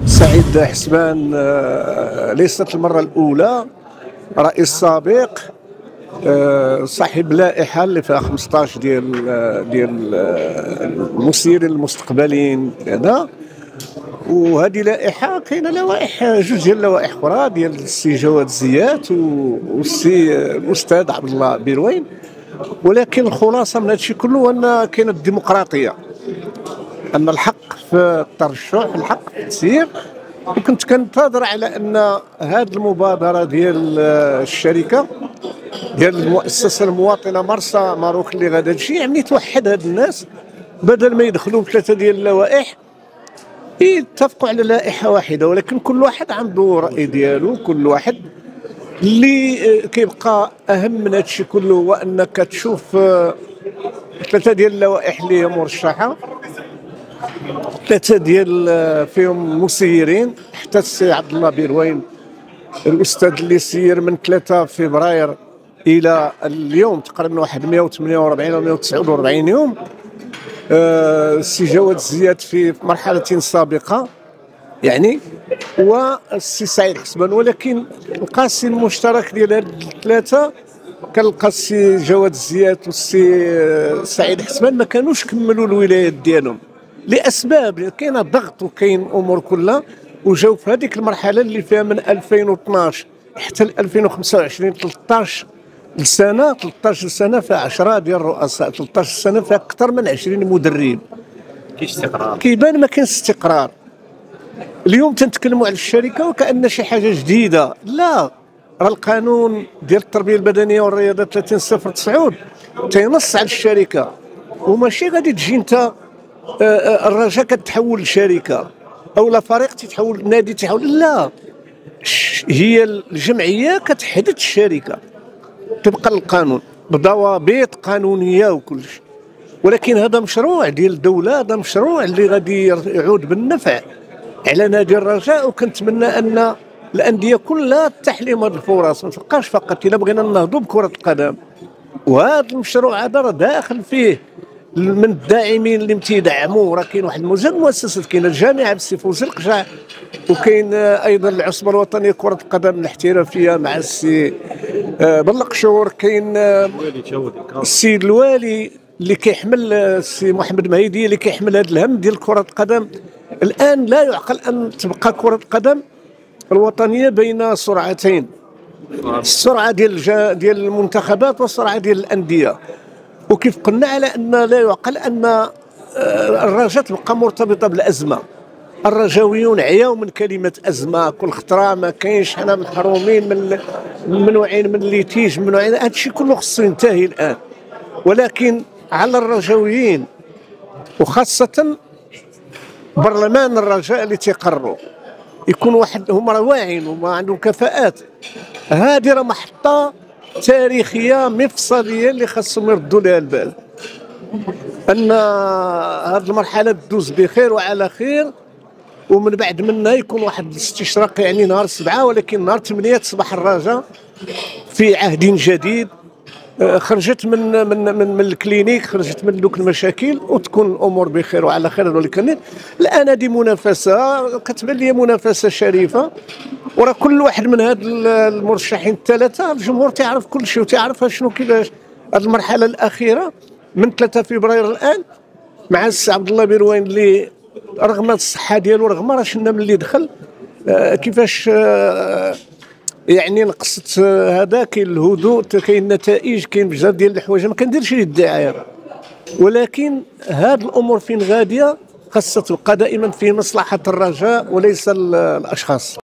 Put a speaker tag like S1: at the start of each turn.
S1: سعيد حسبان ليست المرة الأولى رئيس سابق صاحب لائحة اللي فيها 15 ديال المسيرين المستقبليين هذا. وهذه لائحة كاينة لوائح جوج ديال اللوائح أخرى ديال السي جواد زيات والسي الأستاذ عبد الله بيروين، ولكن الخلاصة من هذا الشيء كله أن كاينة الديمقراطية، أن الحق في الترشح، الحق في التسيير. وكنت كنتظر على أن هذه المبادرة ديال الشركة ديال المؤسسة المواطنة مرسى ماروك اللي غادا تجي يعني توحد هاد الناس، بدل ما يدخلوا بثلاثة ديال اللوائح يتفقوا على لائحة واحدة، ولكن كل واحد عنده رأي ديالو. كل واحد اللي كيبقى أهم من هذا الشيء كله هو أنك تشوف ثلاثة ديال اللوائح اللي هي مرشحة، ثلاثة ديال فيهم مسيرين، حتى السي عبد الله بيروين الأستاذ اللي سير من 3 فبراير إلى اليوم تقريبا واحد 148 أو 149 يوم. السي جواد زياد في مرحلة سابقة يعني، والسي سعيد حسبان. ولكن القاسم المشترك ديال هاد الثلاثة كنلقى السي جواد زياد والسي سعيد حسبان ما كانوش كملوا الولايات ديالهم لأسباب، كاين ضغط وكاين أمور كلها، وجاو في هذيك المرحلة اللي فيها من 2012 حتى 2025 13 سنة فيها 10 ديال الرؤساء، 13 سنة فيها أكثر من 20 مدرب.
S2: كاين استقرار،
S1: كيبان ما كاينش استقرار. اليوم تنتكلموا على الشركة وكأن شي حاجة جديدة، لا، راه القانون ديال التربية البدنية والرياضة 30/09 تينص على الشركة، وماشي غادي تجي انت الرجاء كتحول لشركة او لا فريق تتحول نادي تحول، لا، هي الجمعية كتحدد الشركة طبقا للقانون بضوابط قانونية وكل شيء. ولكن هذا مشروع ديال الدولة، هذا مشروع اللي غادي يعود بالنفع على نادي الرجاء، وكنتمنى ان الانديه كلها تتاح لهم هذه الفرص، ما تبقاش فقط الا بغينا ننهضوا بكرة القدم. وهذا المشروع هذا راه داخل فيه من الداعمين اللي تيدعموه، راه كاين واحد مؤسسات، كاين الجامعه بالسي فوزي القجع، وكاين ايضا العصبه الوطنيه كره القدم الاحترافيه مع السي بلقشور، كاين السيد الوالي اللي كيحمل السي محمد مهيدي اللي كيحمل هذا الهم ديال كره القدم. الان لا يعقل ان تبقى كره القدم الوطنيه بين سرعتين، السرعه ديال المنتخبات والسرعه ديال الانديه. وكيف قلنا على ان لا يعقل ان الرجاء تبقى مرتبطه بالازمه. الرجاويون عياو من كلمه ازمه، كل خطره ما كاينش، حنا محرومين من نوعين من الليتيج، من نوعين، هذا الشيء كله خصو ينتهي الان. ولكن على الرجاويين وخاصه برلمان الرجاء اللي تيقرروا يكون واحد هما واعيين وما عندهم كفاءات. هذه راه محطه تاريخيه مفصليه اللي خاصهم يردوا لها البال، ان هذه المرحله تدوز بخير وعلى خير، ومن بعد منها يكون واحد الاستشراق يعني نهار 7، ولكن نهار 8 تصبح الرجاء في عهد جديد، خرجت من الكلينيك، خرجت من دوك المشاكل، وتكون الامور بخير وعلى خير. ولكن الان هذه منافسه كتبان لي منافسه شريفه، وراه كل واحد من هاد المرشحين الثلاثه الجمهور تعرف كل شيء وتعرف شنو كيفاش. هذه المرحله الاخيره من 3 فبراير الان مع السي عبد الله بيروين اللي رغم الصحه ديالو، رغم راه شفنا ملي دخل كيفاش يعني نقصت هذا، كاين الهدوء، كاين النتائج، كاين بزاف ديال الحوايج ما كنديرش الدعايه. ولكن هاد الامور فين غاديه خاصها تبقى دائما في مصلحه الرجاء وليس الاشخاص.